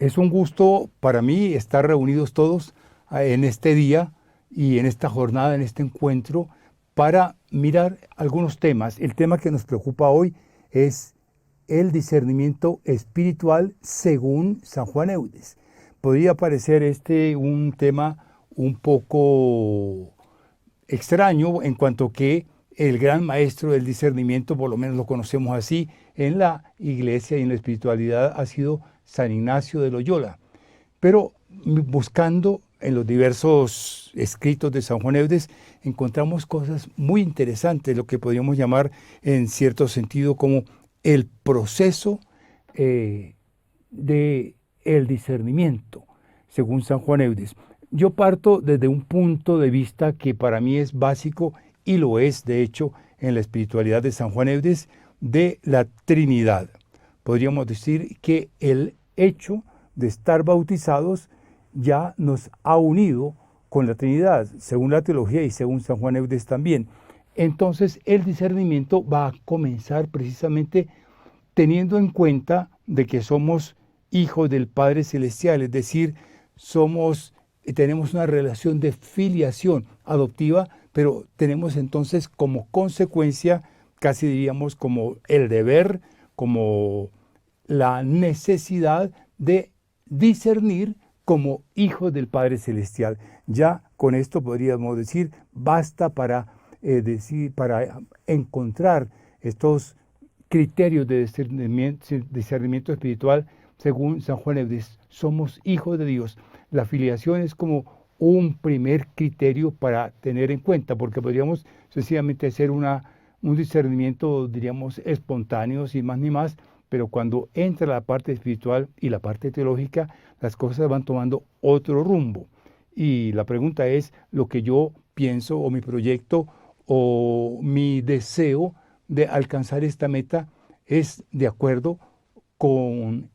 Es un gusto para mí estar reunidos todos en este día y en esta jornada, en este encuentro, para mirar algunos temas. El tema que nos preocupa hoy es el discernimiento espiritual según San Juan Eudes. Podría parecer este un tema un poco extraño en cuanto que el gran maestro del discernimiento, por lo menos lo conocemos así, en la iglesia y en la espiritualidad ha sido San Ignacio de Loyola. Pero buscando en los diversos escritos de San Juan Eudes, encontramos cosas muy interesantes, lo que podríamos llamar en cierto sentido como el proceso de el discernimiento, según San Juan Eudes. Yo parto desde un punto de vista que para mí es básico y lo es, de hecho, en la espiritualidad de San Juan Eudes, de la Trinidad. Podríamos decir que el hecho de estar bautizados ya nos ha unido con la Trinidad, según la teología y según San Juan Eudes también. Entonces, el discernimiento va a comenzar precisamente teniendo en cuenta de que somos hijos del Padre Celestial, es decir, tenemos una relación de filiación adoptiva, pero tenemos entonces como consecuencia, casi diríamos como el deber, como la necesidad de discernir como hijos del Padre Celestial. Ya con esto podríamos decir, basta para encontrar estos criterios de discernimiento espiritual según San Juan Eudes. Somos hijos de Dios. La filiación es como un primer criterio para tener en cuenta, porque podríamos sencillamente hacer un discernimiento, diríamos, espontáneo, sin más ni más, pero cuando entra la parte espiritual y la parte teológica, las cosas van tomando otro rumbo. Y la pregunta es, lo que yo pienso o mi proyecto o mi deseo de alcanzar esta meta es de acuerdo con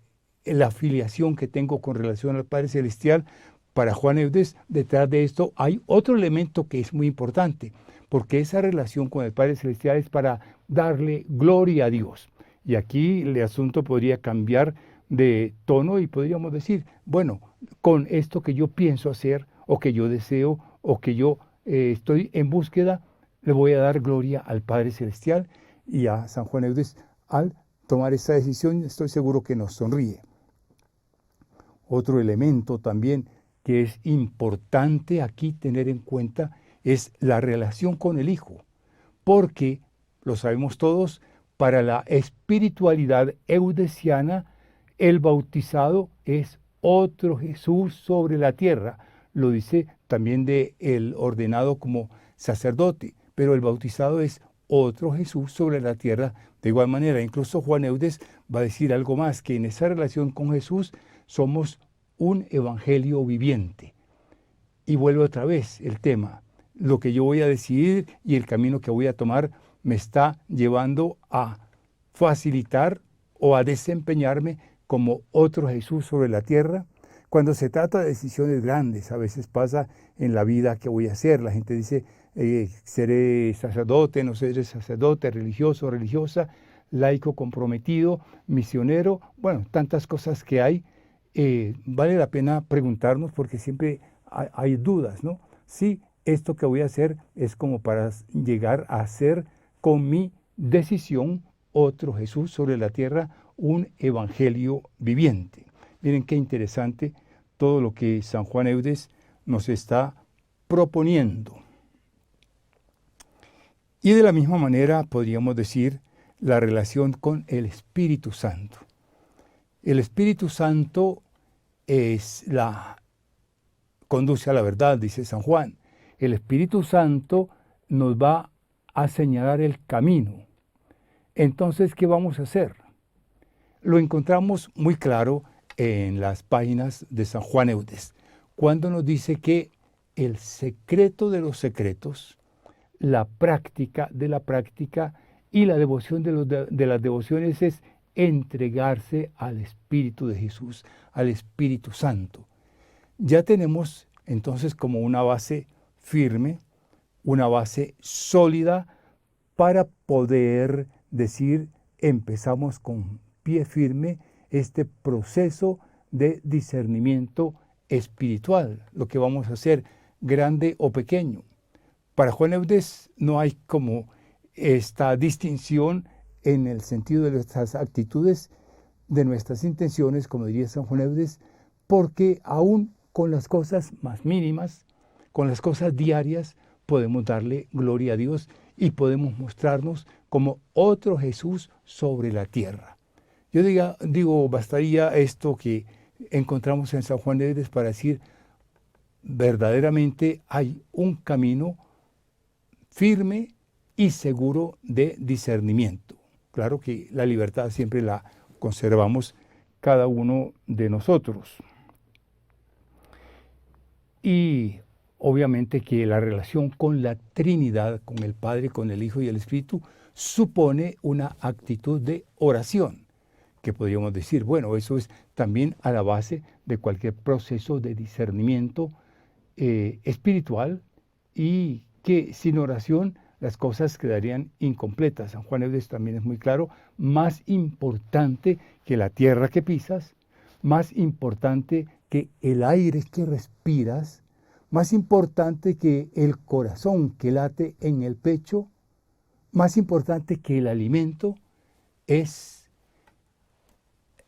la afiliación que tengo con relación al Padre Celestial. Para Juan Eudes, detrás de esto hay otro elemento que es muy importante, porque esa relación con el Padre Celestial es para darle gloria a Dios. Y aquí el asunto podría cambiar de tono y podríamos decir, bueno, con esto que yo pienso hacer o que yo deseo o que yo estoy en búsqueda, le voy a dar gloria al Padre Celestial. Y a San Juan Eudes, al tomar esta decisión, estoy seguro que nos sonríe. Otro elemento también que es importante aquí tener en cuenta es la relación con el Hijo, porque, lo sabemos todos, para la espiritualidad eudesiana, el bautizado es otro Jesús sobre la tierra. Lo dice también de el ordenado como sacerdote, pero el bautizado es otro Jesús sobre la tierra. De igual manera, incluso Juan Eudes va a decir algo más, que en esa relación con Jesús somos un evangelio viviente. Y vuelve otra vez el tema. Lo que yo voy a decidir y el camino que voy a tomar me está llevando a facilitar o a desempeñarme como otro Jesús sobre la tierra. Cuando se trata de decisiones grandes, a veces pasa en la vida qué voy a hacer. La gente dice, seré sacerdote, no seré sacerdote, religioso, religiosa, laico comprometido, misionero, bueno, tantas cosas que hay. Vale la pena preguntarnos porque siempre hay dudas, ¿no? Si esto que voy a hacer es como para llegar a ser con mi decisión otro Jesús sobre la tierra, un evangelio viviente. Miren qué interesante todo lo que San Juan Eudes nos está proponiendo. Y de la misma manera podríamos decir la relación con el Espíritu Santo. El Espíritu Santo conduce a la verdad, dice San Juan. El Espíritu Santo nos va a señalar el camino. Entonces, ¿qué vamos a hacer? Lo encontramos muy claro en las páginas de San Juan Eudes, cuando nos dice que el secreto de los secretos, la práctica de la práctica y la devoción de las devociones es entregarse al Espíritu de Jesús, al Espíritu Santo. Ya tenemos entonces como una base firme, una base sólida para poder decir, empezamos con pie firme este proceso de discernimiento espiritual, lo que vamos a hacer, grande o pequeño. Para Juan Eudes no hay como esta distinción en el sentido de nuestras actitudes, de nuestras intenciones, como diría San Juan Eudes, porque aún con las cosas más mínimas, con las cosas diarias, podemos darle gloria a Dios y podemos mostrarnos como otro Jesús sobre la tierra. Yo digo, bastaría esto que encontramos en San Juan Eudes para decir, verdaderamente hay un camino firme y seguro de discernimiento. Claro que la libertad siempre la conservamos cada uno de nosotros. Y obviamente que la relación con la Trinidad, con el Padre, con el Hijo y el Espíritu, supone una actitud de oración, que podríamos decir, bueno, eso es también a la base de cualquier proceso de discernimiento espiritual, y que sin oración las cosas quedarían incompletas. San Juan Eudes también es muy claro, más importante que la tierra que pisas, más importante que el aire que respiras, más importante que el corazón que late en el pecho, más importante que el alimento, es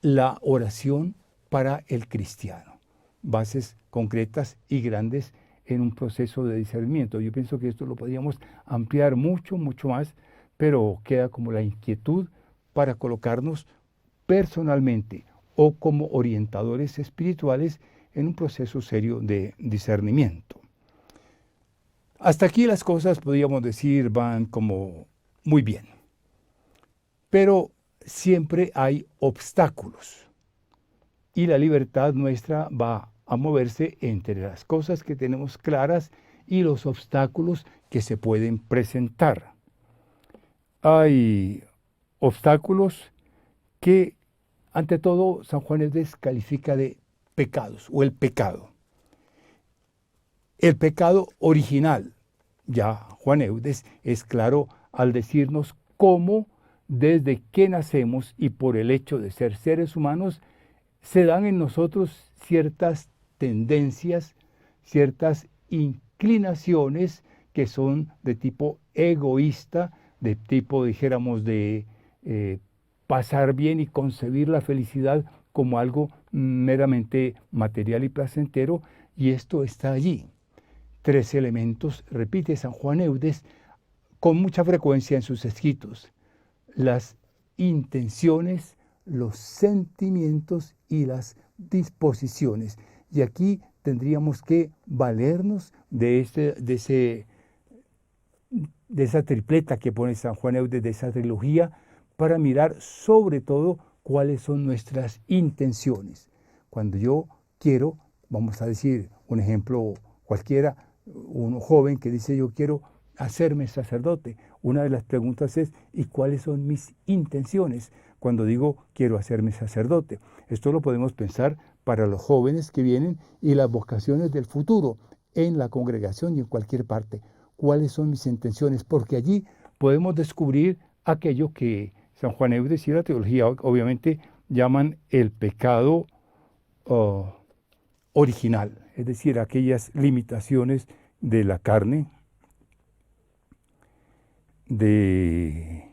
la oración para el cristiano. Bases concretas y grandes en un proceso de discernimiento. Yo pienso que esto lo podríamos ampliar mucho, mucho más, pero queda como la inquietud para colocarnos personalmente o como orientadores espirituales en un proceso serio de discernimiento. Hasta aquí las cosas, podríamos decir, van como muy bien. Pero siempre hay obstáculos y la libertad nuestra va a moverse entre las cosas que tenemos claras y los obstáculos que se pueden presentar. Hay obstáculos que, ante todo, San Juan Eudes califica de pecados o el pecado. El pecado original, ya Juan Eudes es claro al decirnos cómo desde que nacemos y por el hecho de ser seres humanos, se dan en nosotros ciertas tendencias, ciertas inclinaciones que son de tipo egoísta, de tipo, dijéramos, de pasar bien y concebir la felicidad como algo meramente material y placentero, y esto está allí. 3 elementos, repite San Juan Eudes con mucha frecuencia en sus escritos: las intenciones, los sentimientos y las disposiciones. Y aquí tendríamos que valernos de esa tripleta que pone San Juan Eudes, de esa trilogía, para mirar sobre todo cuáles son nuestras intenciones. Cuando yo quiero, vamos a decir un ejemplo cualquiera, un joven que dice yo quiero hacerme sacerdote, una de las preguntas es ¿y cuáles son mis intenciones cuando digo quiero hacerme sacerdote? Esto lo podemos pensar para los jóvenes que vienen y las vocaciones del futuro en la congregación y en cualquier parte. ¿Cuáles son mis intenciones? Porque allí podemos descubrir aquello que San Juan Eudes y la teología obviamente llaman el pecado original, es decir, aquellas limitaciones de la carne, de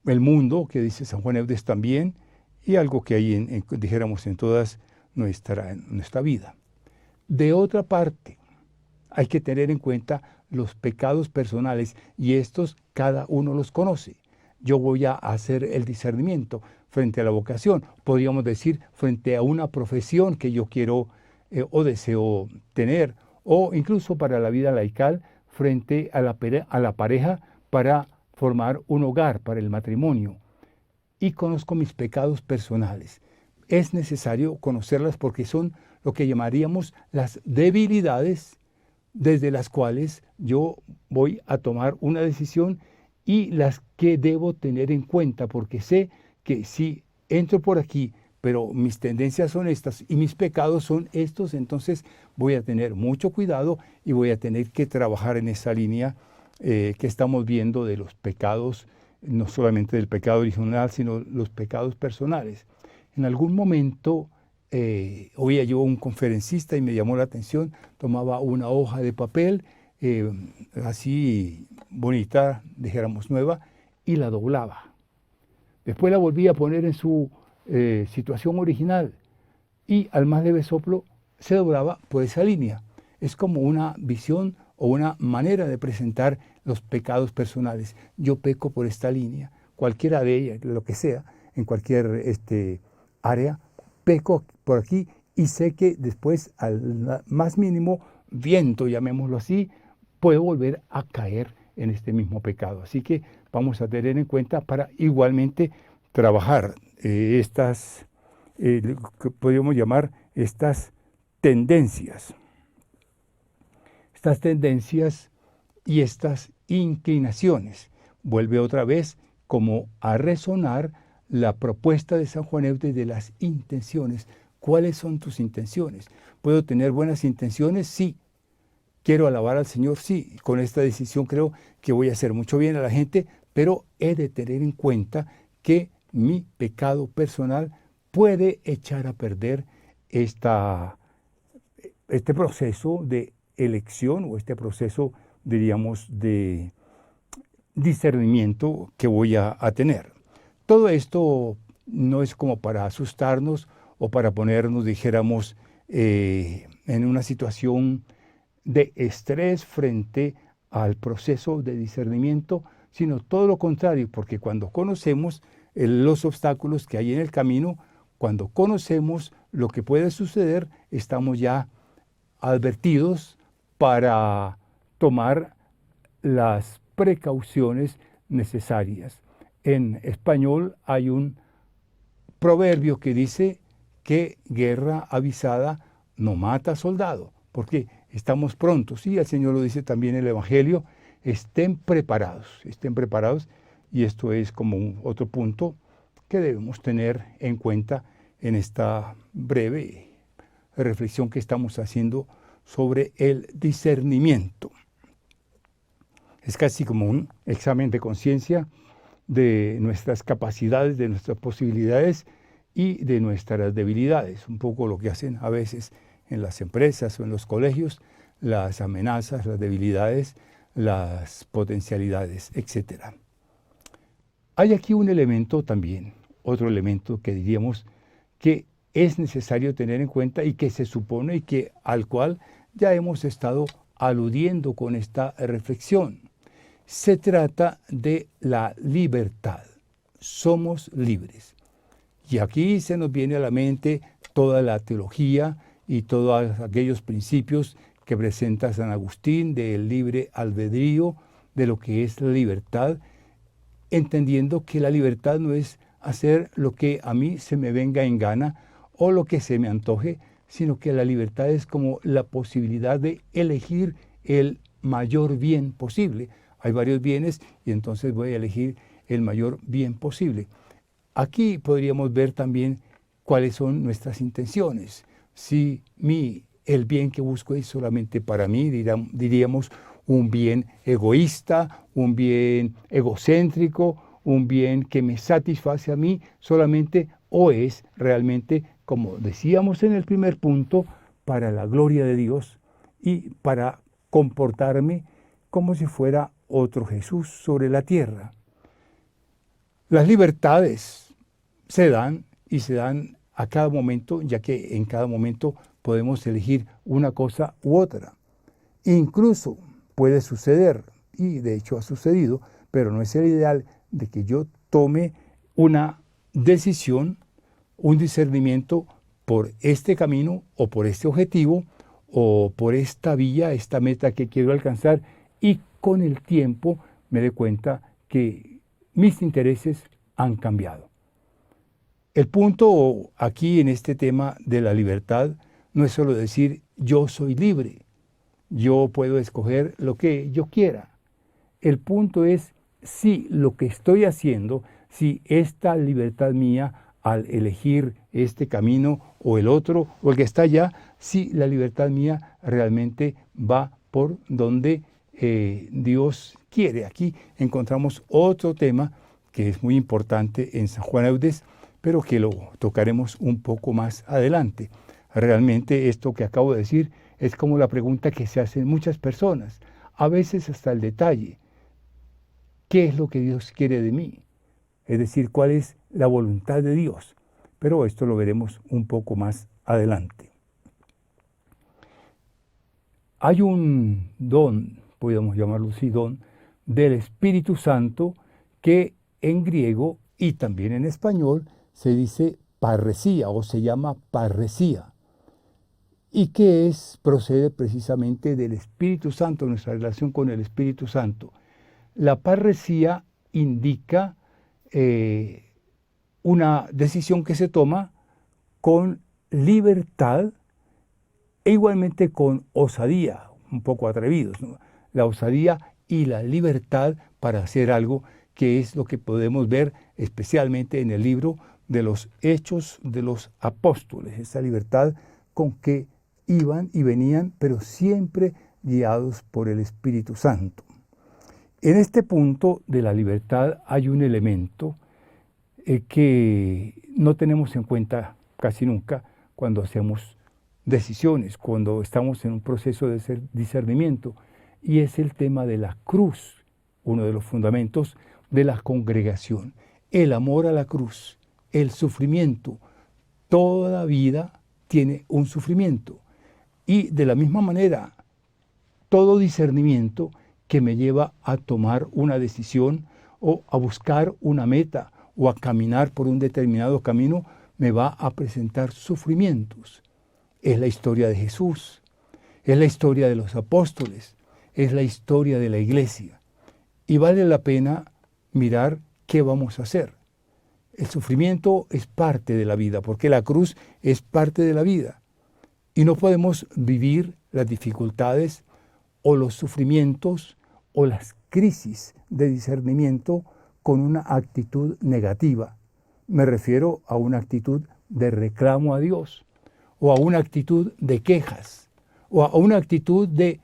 el mundo, que dice San Juan Eudes también, y algo que hay, dijéramos, en toda nuestra vida. De otra parte, hay que tener en cuenta los pecados personales, y estos cada uno los conoce. Yo voy a hacer el discernimiento frente a la vocación, podríamos decir, frente a una profesión que yo quiero o deseo tener, o incluso para la vida laical, frente a la pareja para formar un hogar, para el matrimonio. Y conozco mis pecados personales. Es necesario conocerlas porque son lo que llamaríamos las debilidades desde las cuales yo voy a tomar una decisión y las que debo tener en cuenta, porque sé que si entro por aquí, pero mis tendencias son estas y mis pecados son estos, entonces voy a tener mucho cuidado y voy a tener que trabajar en esa línea que estamos viendo de los pecados, no solamente del pecado original, sino los pecados personales. En algún momento oía yo a un conferencista y me llamó la atención, tomaba una hoja de papel así bonita, dijéramos nueva, y la doblaba. Después la volvía a poner en su situación original y al más leve soplo se doblaba por esa línea. Es como una visión o una manera de presentar los pecados personales. Yo peco por esta línea, cualquiera de ellas, lo que sea, en cualquier área, peco por aquí y sé que después al más mínimo viento, llamémoslo así, puedo volver a caer en este mismo pecado. Así que vamos a tener en cuenta para igualmente trabajar estas, que podríamos llamar estas tendencias y estas inclinaciones. Vuelve otra vez como a resonar la propuesta de San Juan Eudes de las intenciones. ¿Cuáles son tus intenciones? ¿Puedo tener buenas intenciones? Sí. ¿Quiero alabar al Señor? Sí. Con esta decisión creo que voy a hacer mucho bien a la gente, pero he de tener en cuenta que mi pecado personal puede echar a perder este proceso de elección o este proceso, diríamos, de discernimiento que voy a tener. Todo esto no es como para asustarnos o para ponernos, dijéramos, en una situación de estrés frente al proceso de discernimiento, sino todo lo contrario, porque cuando conocemos los obstáculos que hay en el camino, cuando conocemos lo que puede suceder, estamos ya advertidos para tomar las precauciones necesarias. En español hay un proverbio que dice que guerra avisada no mata soldado, porque estamos prontos, y el Señor lo dice también en el Evangelio, estén preparados, y esto es como otro punto que debemos tener en cuenta en esta breve reflexión que estamos haciendo sobre el discernimiento. Es casi como un examen de conciencia de nuestras capacidades, de nuestras posibilidades y de nuestras debilidades. Un poco lo que hacen a veces en las empresas o en los colegios, las amenazas, las debilidades, las potencialidades, etc. Hay aquí un elemento también, otro elemento que diríamos que es necesario tener en cuenta y que se supone y que al cual ya hemos estado aludiendo con esta reflexión. Se trata de la libertad. Somos libres. Y aquí se nos viene a la mente toda la teología y todos aquellos principios que presenta San Agustín del libre albedrío, de lo que es la libertad, entendiendo que la libertad no es hacer lo que a mí se me venga en gana o lo que se me antoje, sino que la libertad es como la posibilidad de elegir el mayor bien posible. Hay varios bienes y entonces voy a elegir el mayor bien posible. Aquí podríamos ver también cuáles son nuestras intenciones. Si el bien que busco es solamente para mí, diríamos un bien egoísta, un bien egocéntrico, un bien que me satisface a mí solamente, o es realmente, como decíamos en el primer punto, para la gloria de Dios y para comportarme como si fuera otro Jesús sobre la tierra. Las libertades se dan y se dan a cada momento, ya que en cada momento podemos elegir una cosa u otra. Incluso puede suceder, y de hecho ha sucedido, pero no es el ideal, de que yo tome una decisión, un discernimiento por este camino o por este objetivo o por esta vía, esta meta que quiero alcanzar, y con el tiempo me doy cuenta que mis intereses han cambiado. El punto aquí en este tema de la libertad no es solo decir yo soy libre, yo puedo escoger lo que yo quiera. El punto es si lo que estoy haciendo, si esta libertad mía al elegir este camino o el otro o el que está allá, si la libertad mía realmente va por donde Dios quiere. Aquí encontramos otro tema que es muy importante en San Juan Eudes, pero que lo tocaremos un poco más adelante. Realmente esto que acabo de decir es como la pregunta que se hacen muchas personas, a veces hasta el detalle. ¿Qué es lo que Dios quiere de mí? Es decir, ¿cuál es la voluntad de Dios? Pero esto lo veremos un poco más adelante. Hay un don, podemos llamarlo así, don, del Espíritu Santo que en griego y también en español se dice parresía o se llama parresía. ¿Y qué es? Procede precisamente del Espíritu Santo, nuestra relación con el Espíritu Santo. La parresía indica una decisión que se toma con libertad e igualmente con osadía, un poco atrevidos, ¿no? La osadía y la libertad para hacer algo, que es lo que podemos ver especialmente en el libro de los Hechos de los Apóstoles, esa libertad con que iban y venían, pero siempre guiados por el Espíritu Santo. En este punto de la libertad hay un elemento que no tenemos en cuenta casi nunca cuando hacemos decisiones, cuando estamos en un proceso de discernimiento, y es el tema de la cruz, uno de los fundamentos de la congregación, el amor a la cruz, el sufrimiento. Toda vida tiene un sufrimiento, y de la misma manera, todo discernimiento que me lleva a tomar una decisión o a buscar una meta o a caminar por un determinado camino me va a presentar sufrimientos. Es la historia de Jesús, es la historia de los apóstoles, es la historia de la iglesia. Y vale la pena mirar qué vamos a hacer. El sufrimiento es parte de la vida, porque la cruz es parte de la vida. Y no podemos vivir las dificultades o los sufrimientos o las crisis de discernimiento con una actitud negativa. Me refiero a una actitud de reclamo a Dios, o a una actitud de quejas, o a una actitud de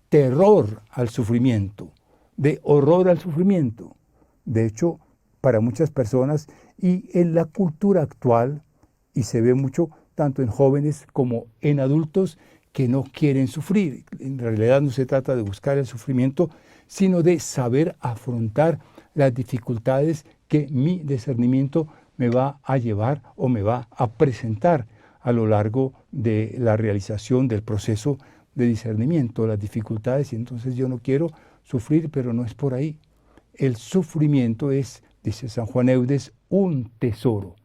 terror al sufrimiento, de horror al sufrimiento. De hecho, para muchas personas y en la cultura actual, y se ve mucho tanto en jóvenes como en adultos que no quieren sufrir. En realidad no se trata de buscar el sufrimiento, sino de saber afrontar las dificultades que mi discernimiento me va a llevar o me va a presentar a lo largo de la realización del proceso de discernimiento, las dificultades, y entonces yo no quiero sufrir, pero no es por ahí. El sufrimiento es, dice San Juan Eudes, un tesoro.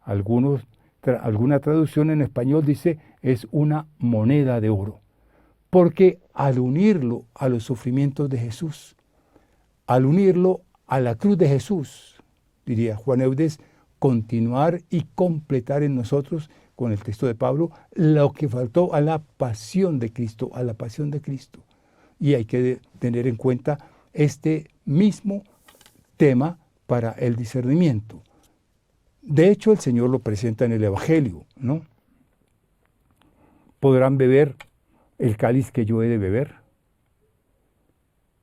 Alguna traducción en español dice es una moneda de oro, porque al unirlo a los sufrimientos de Jesús, al unirlo a la cruz de Jesús, diría Juan Eudes, continuar y completar en nosotros, con el texto de Pablo, lo que faltó a la pasión de Cristo, a la pasión de Cristo. Y hay que tener en cuenta este mismo tema para el discernimiento. De hecho, el Señor lo presenta en el Evangelio, ¿no? ¿Podrán beber el cáliz que yo he de beber?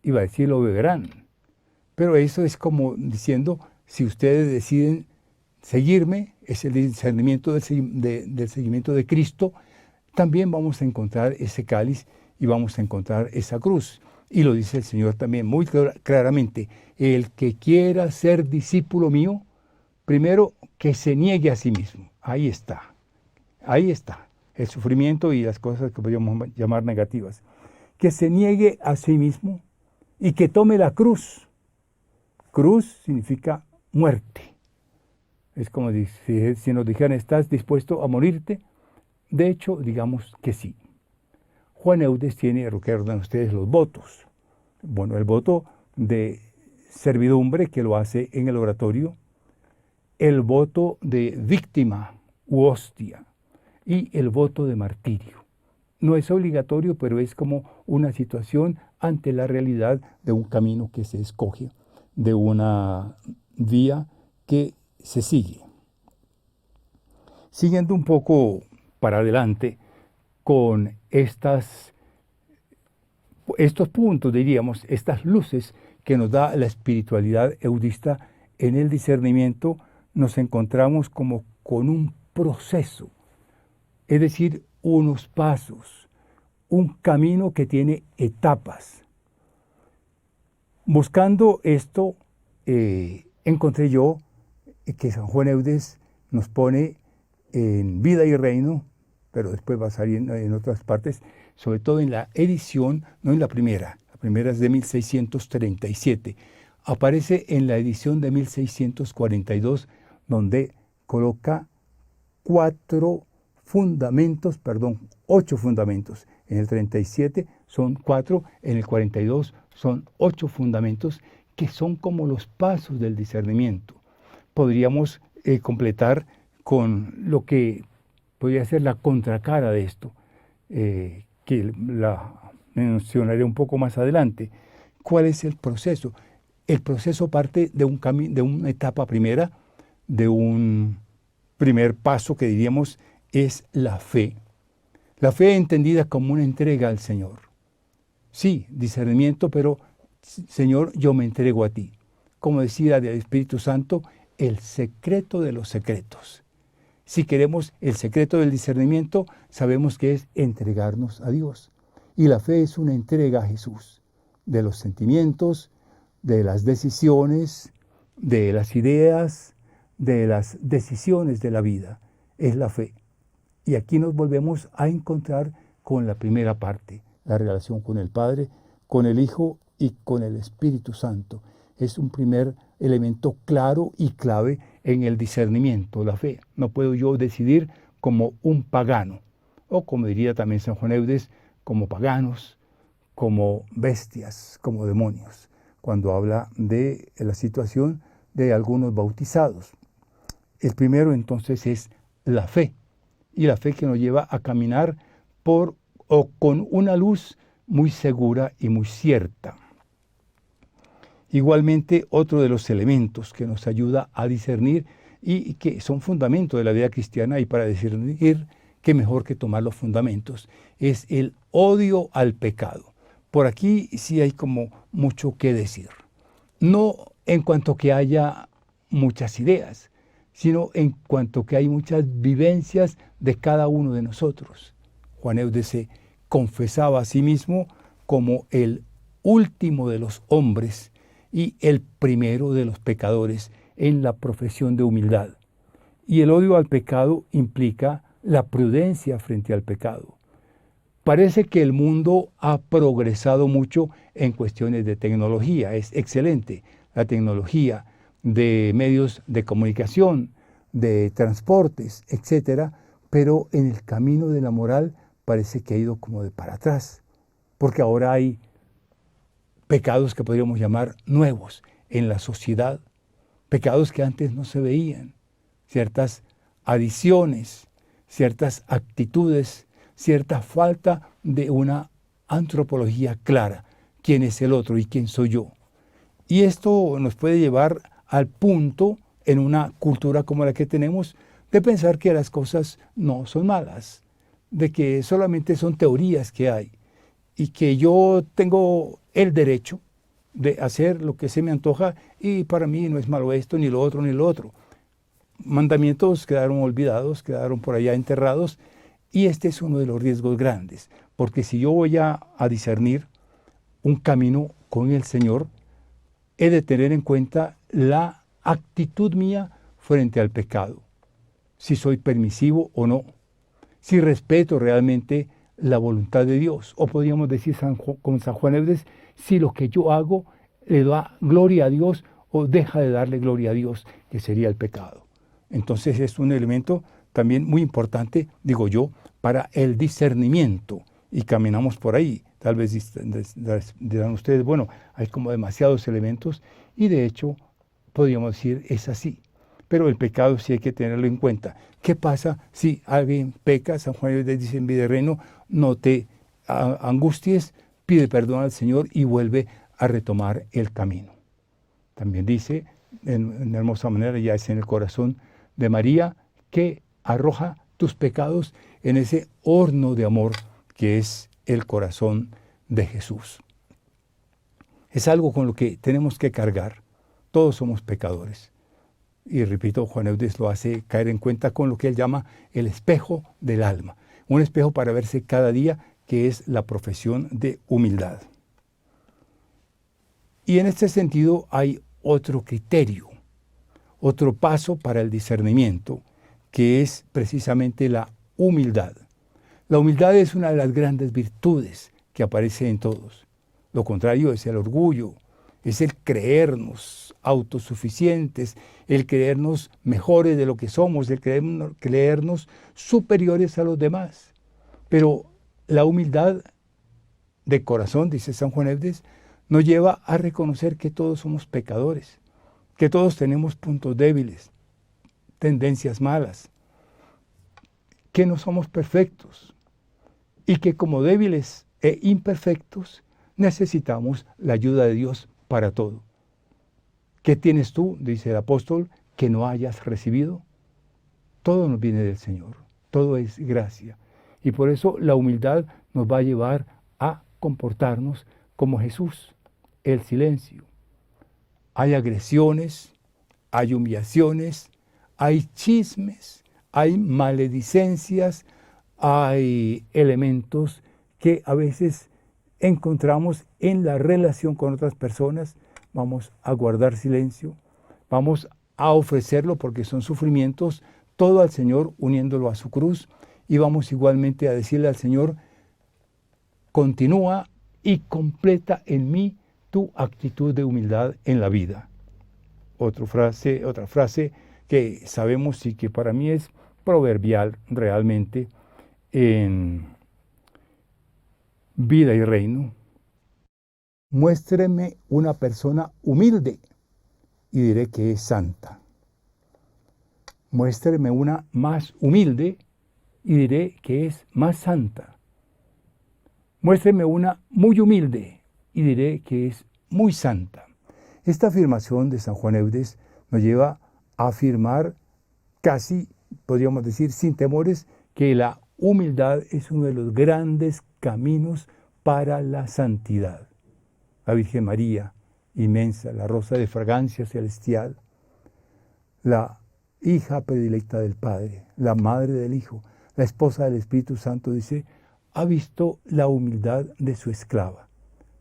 Iba a decir, lo beberán. Pero eso es como diciendo, si ustedes deciden seguirme, es el discernimiento del seguimiento de Cristo, también vamos a encontrar ese cáliz y vamos a encontrar esa cruz. Y lo dice el Señor también muy claramente, el que quiera ser discípulo mío, primero que se niegue a sí mismo. Ahí está, el sufrimiento y las cosas que podríamos llamar negativas. Que se niegue a sí mismo y que tome la cruz. Cruz significa muerte. Es como si nos dijeran, ¿estás dispuesto a morirte? De hecho, digamos que sí. Juan Eudes tiene, recuerdan ustedes, los votos. Bueno, el voto de servidumbre, que lo hace en el oratorio, el voto de víctima u hostia y el voto de martirio. No es obligatorio, pero es como una situación ante la realidad de un camino que se escoge, de una vía que se sigue. Siguiendo un poco para adelante con estos puntos, diríamos, estas luces que nos da la espiritualidad eudista en el discernimiento, nos encontramos como con un proceso, es decir, unos pasos, un camino que tiene etapas. Buscando esto, encontré yo que San Juan Eudes nos pone en Vida y Reino, pero después va a salir en otras partes, sobre todo en la edición, no en la primera es de 1637, aparece en la edición de 1642, donde coloca 8 fundamentos. En el 37 son 4, en el 42 son 8 fundamentos que son como los pasos del discernimiento. Podríamos completar con lo que podría ser la contracara de esto, que la mencionaré un poco más adelante. ¿Cuál es el proceso? El proceso parte de una etapa primera, de un primer paso que diríamos es la fe. La fe entendida como una entrega al Señor. Sí, discernimiento, pero Señor, yo me entrego a ti. Como decía el Espíritu Santo, el secreto de los secretos. Si queremos el secreto del discernimiento, sabemos que es entregarnos a Dios. Y la fe es una entrega a Jesús, de los sentimientos, de las decisiones, de las ideas, de las decisiones de la vida. Es la fe. Y aquí nos volvemos a encontrar con la primera parte, la relación con el Padre, con el Hijo y con el Espíritu Santo. Es un primer elemento claro y clave en el discernimiento, la fe. No puedo yo decidir como un pagano, o como diría también San Juan Eudes, como paganos, como bestias, como demonios, cuando habla de la situación de algunos bautizados. El primero entonces es la fe, y la fe que nos lleva a caminar con una luz muy segura y muy cierta. Igualmente, otro de los elementos que nos ayuda a discernir y que son fundamentos de la vida cristiana, y para discernir, qué mejor que tomar los fundamentos, es el odio al pecado. Por aquí sí hay como mucho que decir. No en cuanto que haya muchas ideas, sino en cuanto que hay muchas vivencias de cada uno de nosotros. Juan Eudes se confesaba a sí mismo como el último de los hombres y el primero de los pecadores en la profesión de humildad. Y el odio al pecado implica la prudencia frente al pecado. Parece que el mundo ha progresado mucho en cuestiones de tecnología, es excelente la tecnología de medios de comunicación, de transportes, etcétera, pero en el camino de la moral parece que ha ido como de para atrás, porque ahora hay pecados que podríamos llamar nuevos en la sociedad, pecados que antes no se veían, ciertas adiciones, ciertas actitudes, cierta falta de una antropología clara, quién es el otro y quién soy yo. Y esto nos puede llevar al punto, en una cultura como la que tenemos, de pensar que las cosas no son malas, de que solamente son teorías que hay, y que yo tengo el derecho de hacer lo que se me antoja, y para mí no es malo esto, ni lo otro, ni lo otro. Mandamientos quedaron olvidados, quedaron por allá enterrados, y este es uno de los riesgos grandes, porque si yo voy a discernir un camino con el Señor, he de tener en cuenta la actitud mía frente al pecado, si soy permisivo o no, si respeto realmente la voluntad de Dios, o podríamos decir con San Juan Eudes, si lo que yo hago le da gloria a Dios o deja de darle gloria a Dios, que sería el pecado. Entonces es un elemento también muy importante, digo yo, para el discernimiento, y caminamos por ahí. Tal vez dirán ustedes, bueno, hay como demasiados elementos, y de hecho podríamos decir es así. Pero el pecado sí hay que tenerlo en cuenta. ¿Qué pasa si alguien peca? San Juan dice en Vida y Reino, no te angusties, pide perdón al Señor y vuelve a retomar el camino. También dice, en una hermosa manera, ya es en el corazón de María, que arroja tus pecados en ese horno de amor que es el corazón de Jesús. Es algo con lo que tenemos que cargar. Todos somos pecadores. Y repito, Juan Eudes lo hace caer en cuenta con lo que él llama el espejo del alma. Un espejo para verse cada día, que es la profesión de humildad. Y en este sentido hay otro criterio, otro paso para el discernimiento, que es precisamente la humildad. La humildad es una de las grandes virtudes que aparece en todos. Lo contrario es el orgullo, es el creernos autosuficientes, el creernos mejores de lo que somos, el creernos superiores a los demás. Pero la humildad de corazón, dice San Juan Eudes, nos lleva a reconocer que todos somos pecadores, que todos tenemos puntos débiles, tendencias malas, que no somos perfectos y que como débiles e imperfectos necesitamos la ayuda de Dios para todo. ¿Qué tienes tú, dice el apóstol, que no hayas recibido? Todo nos viene del Señor, todo es gracia. Y por eso la humildad nos va a llevar a comportarnos como Jesús, el silencio. Hay agresiones, hay humillaciones, hay chismes, hay maledicencias, hay elementos que a veces encontramos en la relación con otras personas. Vamos a guardar silencio, vamos a ofrecerlo porque son sufrimientos, todo al Señor uniéndolo a su cruz, y vamos igualmente a decirle al Señor: continúa y completa en mí tu actitud de humildad en la vida. Otra frase que sabemos y que para mí es proverbial realmente en Vida y Reino: muéstreme una persona humilde y diré que es santa. Muéstreme una más humilde y diré que es más santa. Muéstreme una muy humilde y diré que es muy santa. Esta afirmación de San Juan Eudes nos lleva a afirmar casi, podríamos decir, sin temores, que la humildad es uno de los grandes caminos para la santidad. La Virgen María, inmensa, la rosa de fragancia celestial, la hija predilecta del Padre, la madre del Hijo, la esposa del Espíritu Santo, dice, ha visto la humildad de su esclava,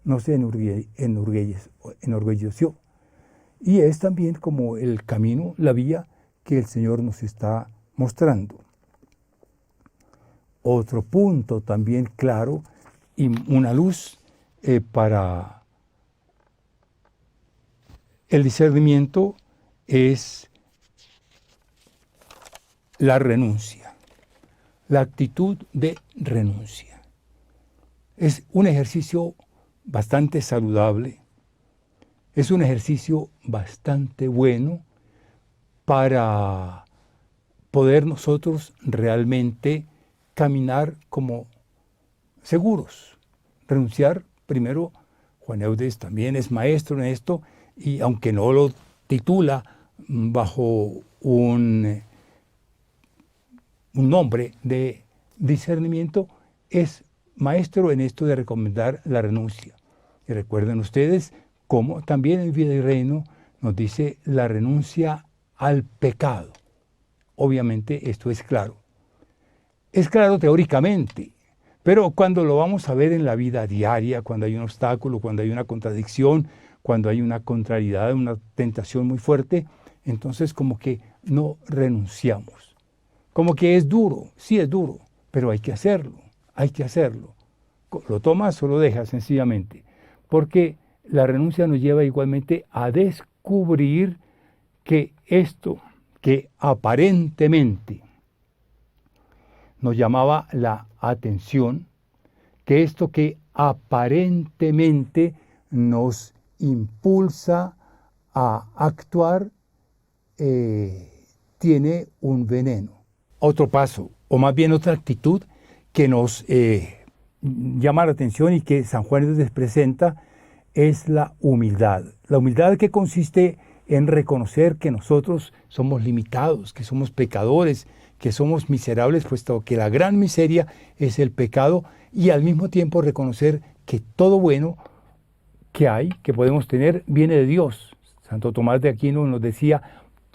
no se enorgulleció. Y es también como el camino, la vía que el Señor nos está mostrando. Otro punto también claro y una luz para el discernimiento es la renuncia, la actitud de renuncia. Es un ejercicio bastante saludable, es un ejercicio bastante bueno para poder nosotros realmente caminar como seguros. Renunciar, primero, Juan Eudes también es maestro en esto, y aunque no lo titula bajo un nombre de discernimiento, es maestro en esto de recomendar la renuncia. Y recuerden ustedes cómo también en Vida y Reino nos dice la renuncia al pecado. Obviamente esto es claro. Es claro teóricamente, pero cuando lo vamos a ver en la vida diaria, cuando hay un obstáculo, cuando hay una contradicción, cuando hay una contrariedad, una tentación muy fuerte, entonces como que no renunciamos. Como que es duro, sí es duro, pero hay que hacerlo, hay que hacerlo. Lo tomas o lo dejas sencillamente, porque la renuncia nos lleva igualmente a descubrir que esto que aparentemente nos llamaba la atención, que esto que aparentemente nos impulsa a actuar tiene un veneno. Otro paso, o más bien otra actitud que nos llama la atención y que San Juan les presenta, es la humildad. La humildad que consiste en reconocer que nosotros somos limitados, que somos pecadores, que somos miserables, puesto que la gran miseria es el pecado, y al mismo tiempo reconocer que todo bueno que hay, que podemos tener, viene de Dios. Santo Tomás de Aquino nos decía,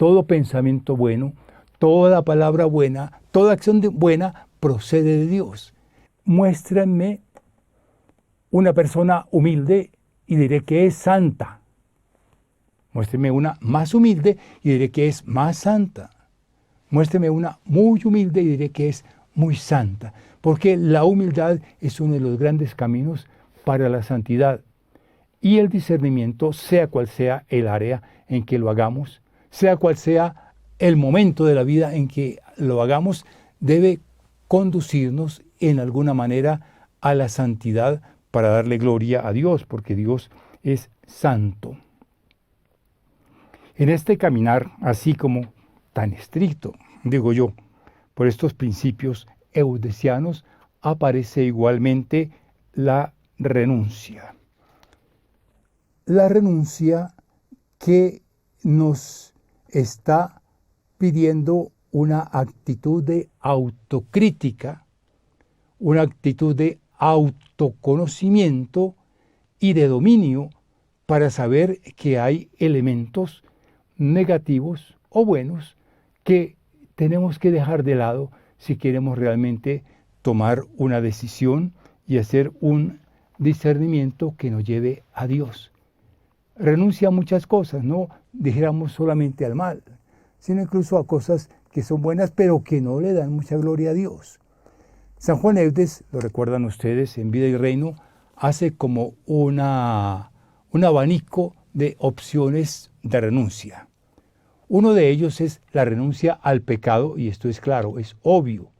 todo pensamiento bueno, toda palabra buena, toda acción buena procede de Dios. Muéstrenme una persona humilde y diré que es santa. Muéstreme una más humilde y diré que es más santa. Muéstreme una muy humilde y diré que es muy santa. Porque la humildad es uno de los grandes caminos para la santidad. Y el discernimiento, sea cual sea el área en que lo hagamos, sea cual sea el momento de la vida en que lo hagamos, debe conducirnos en alguna manera a la santidad para darle gloria a Dios, porque Dios es santo. En este caminar, así como tan estricto, digo yo, por estos principios eudesianos, aparece igualmente la renuncia. La renuncia que nos está pidiendo una actitud de autocrítica, una actitud de autoconocimiento y de dominio para saber que hay elementos negativos o buenos que tenemos que dejar de lado si queremos realmente tomar una decisión y hacer un discernimiento que nos lleve a Dios. Renuncia a muchas cosas, no dijéramos solamente al mal, sino incluso a cosas que son buenas pero que no le dan mucha gloria a Dios. San Juan Eudes, lo recuerdan ustedes, en Vida y Reino, hace como un abanico de opciones de renuncia. Uno de ellos es la renuncia al pecado, y esto es claro, es obvio.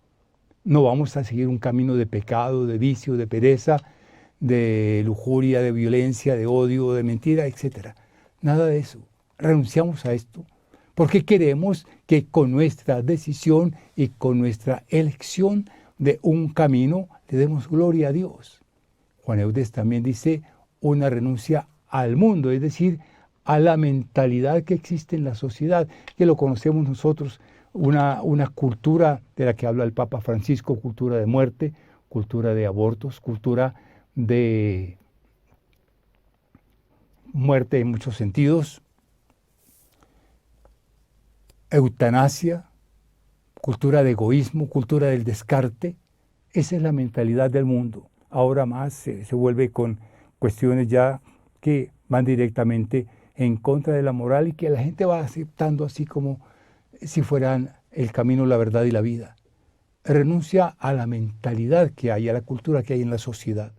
No vamos a seguir un camino de pecado, de vicio, de pereza, de lujuria, de violencia, de odio, de mentira, etc. Nada de eso. Renunciamos a esto porque queremos que con nuestra decisión y con nuestra elección de un camino le demos gloria a Dios. Juan Eudes también dice una renuncia al mundo, es decir, a la mentalidad que existe en la sociedad, que lo conocemos nosotros, una cultura de la que habla el Papa Francisco, cultura de muerte, cultura de abortos, cultura de muerte en muchos sentidos, eutanasia, cultura de egoísmo, cultura del descarte. Esa es la mentalidad del mundo. Ahora más se vuelve con cuestiones ya que van directamente en contra de la moral y que la gente va aceptando así como si fueran el camino, la verdad y la vida. Renuncia a la mentalidad que hay, a la cultura que hay en la sociedad.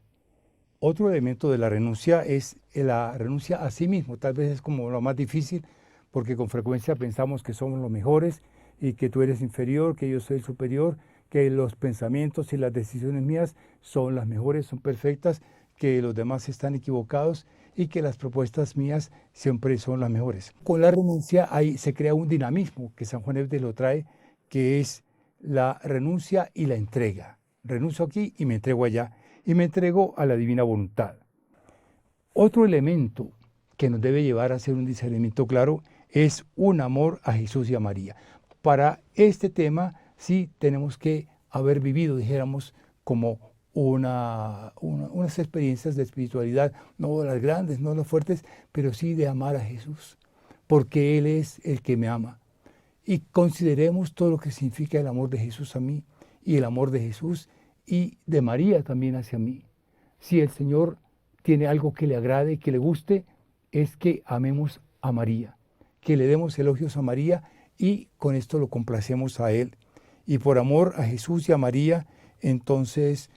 Otro elemento de la renuncia es la renuncia a sí mismo. Tal vez es como lo más difícil porque con frecuencia pensamos que somos los mejores y que tú eres inferior, que yo soy el superior, que los pensamientos y las decisiones mías son las mejores, son perfectas, que los demás están equivocados y que las propuestas mías siempre son las mejores. Con la renuncia ahí se crea un dinamismo que San Juan Eudes lo trae, que es la renuncia y la entrega. Renuncio aquí y me entrego allá, y me entrego a la divina voluntad. Otro elemento que nos debe llevar a hacer un discernimiento claro es un amor a Jesús y a María. Para este tema sí tenemos que haber vivido, dijéramos, como unas experiencias de espiritualidad, no las grandes, no las fuertes, pero sí de amar a Jesús, porque Él es el que me ama. Y consideremos todo lo que significa el amor de Jesús a mí y el amor de Jesús y de María también hacia mí. Si el Señor tiene algo que le agrade y que le guste, es que amemos a María, que le demos elogios a María y con esto lo complacemos a Él. Y por amor a Jesús y a María, entonces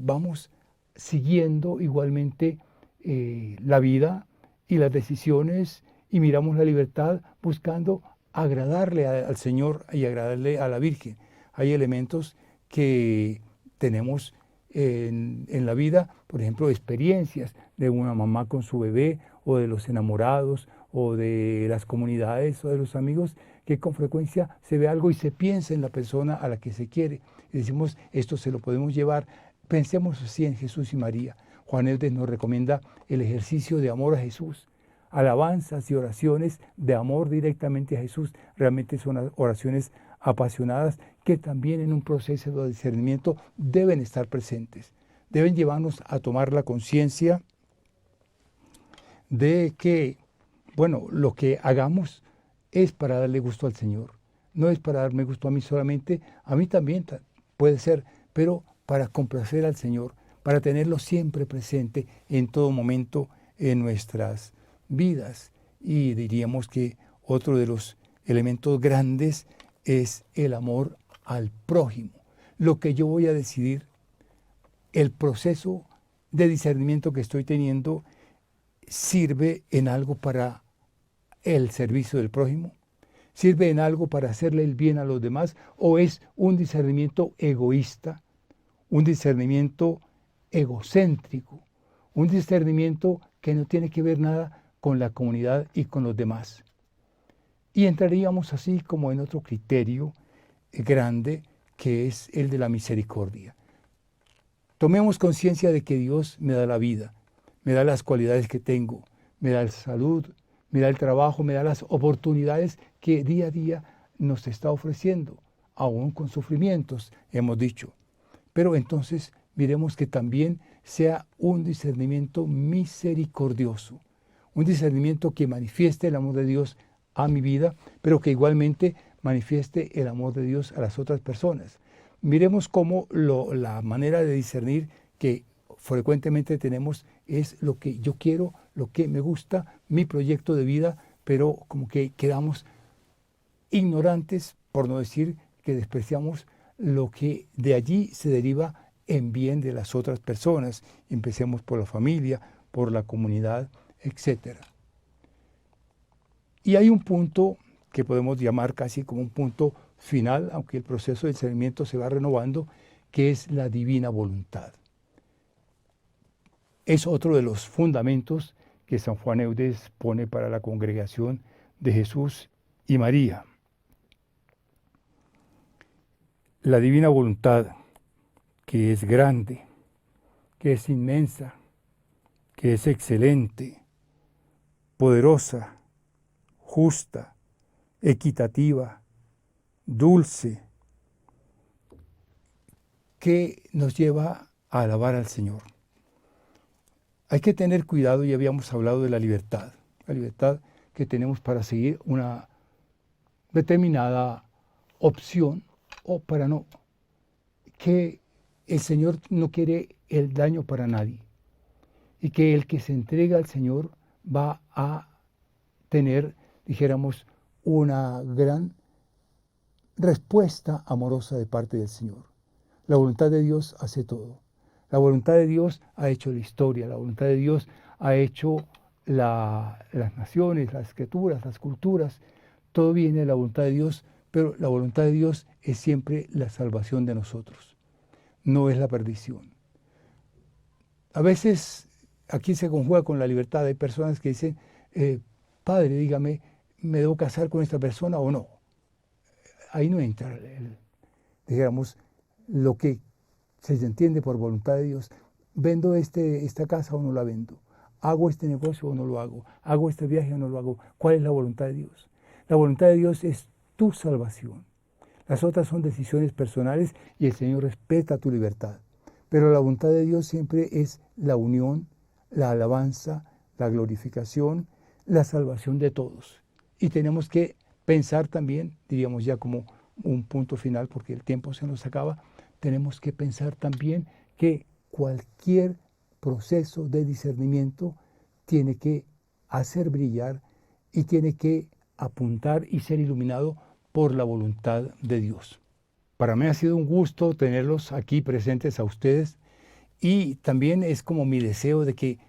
vamos siguiendo igualmente la vida y las decisiones y miramos la libertad buscando agradarle al Señor y agradarle a la Virgen. Hay elementos que tenemos en la vida, por ejemplo, experiencias de una mamá con su bebé o de los enamorados o de las comunidades o de los amigos, que con frecuencia se ve algo y se piensa en la persona a la que se quiere. Y decimos, esto se lo podemos llevar. Pensemos así en Jesús y María. Juan Eudes nos recomienda el ejercicio de amor a Jesús. Alabanzas y oraciones de amor directamente a Jesús. Realmente son oraciones apasionadas que también en un proceso de discernimiento deben estar presentes. Deben llevarnos a tomar la conciencia de que, bueno, lo que hagamos es para darle gusto al Señor. No es para darme gusto a mí solamente, a mí también puede ser, pero para complacer al Señor, para tenerlo siempre presente en todo momento en nuestras vidas. Y diríamos que otro de los elementos grandes es el amor al prójimo. Lo que yo voy a decidir, el proceso de discernimiento que estoy teniendo, ¿sirve en algo para el servicio del prójimo? ¿Sirve en algo para hacerle el bien a los demás? ¿O es un discernimiento egoísta, un discernimiento egocéntrico, un discernimiento que no tiene que ver nada con la comunidad y con los demás? Y entraríamos así como en otro criterio grande, que es el de la misericordia. Tomemos conciencia de que Dios me da la vida, me da las cualidades que tengo, me da la salud, me da el trabajo, me da las oportunidades que día a día nos está ofreciendo, aún con sufrimientos, hemos dicho. Pero entonces miremos que también sea un discernimiento misericordioso, un discernimiento que manifieste el amor de Dios a mi vida, pero que igualmente manifieste el amor de Dios a las otras personas. Miremos cómo la manera de discernir que frecuentemente tenemos es lo que yo quiero, lo que me gusta, mi proyecto de vida, pero como que quedamos ignorantes, por no decir que despreciamos lo que de allí se deriva en bien de las otras personas. Empecemos por la familia, por la comunidad, etc. Y hay un punto que podemos llamar casi como un punto final, aunque el proceso de discernimiento se va renovando, que es la divina voluntad. Es otro de los fundamentos que San Juan Eudes pone para la congregación de Jesús y María. La divina voluntad, que es grande, que es inmensa, que es excelente, poderosa, justa, equitativa, dulce, que nos lleva a alabar al Señor. Hay que tener cuidado, ya habíamos hablado de la libertad que tenemos para seguir una determinada opción o para no, que el Señor no quiere el daño para nadie y que el que se entrega al Señor va a tener, dijéramos, una gran respuesta amorosa de parte del Señor. La voluntad de Dios hace todo. La voluntad de Dios ha hecho la historia, la voluntad de Dios ha hecho las naciones, las escrituras, las culturas. Todo viene de la voluntad de Dios, pero la voluntad de Dios es siempre la salvación de nosotros, no es la perdición. A veces aquí se conjuga con la libertad. Hay personas que dicen, Padre, dígame, ¿me debo casar con esta persona o no? Ahí no entra, digamos, lo que se entiende por voluntad de Dios. ¿Vendo esta casa o no la vendo? ¿Hago este negocio o no lo hago? ¿Hago este viaje o no lo hago? ¿Cuál es la voluntad de Dios? La voluntad de Dios es tu salvación. Las otras son decisiones personales y el Señor respeta tu libertad. Pero la voluntad de Dios siempre es la unión, la alabanza, la glorificación, la salvación de todos. Y tenemos que pensar también, diríamos ya como un punto final porque el tiempo se nos acaba, tenemos que pensar también que cualquier proceso de discernimiento tiene que hacer brillar y tiene que apuntar y ser iluminado por la voluntad de Dios. Para mí ha sido un gusto tenerlos aquí presentes a ustedes y también es como mi deseo de que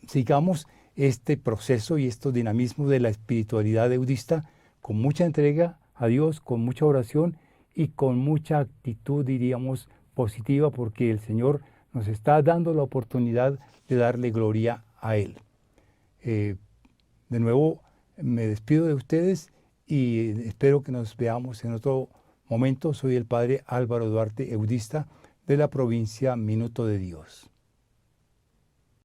sigamos este proceso y estos dinamismos de la espiritualidad eudista con mucha entrega a Dios, con mucha oración y con mucha actitud, diríamos, positiva, porque el Señor nos está dando la oportunidad de darle gloria a Él. De nuevo, me despido de ustedes y espero que nos veamos en otro momento. Soy el Padre Álvaro Duarte, eudista de la provincia Minuto de Dios.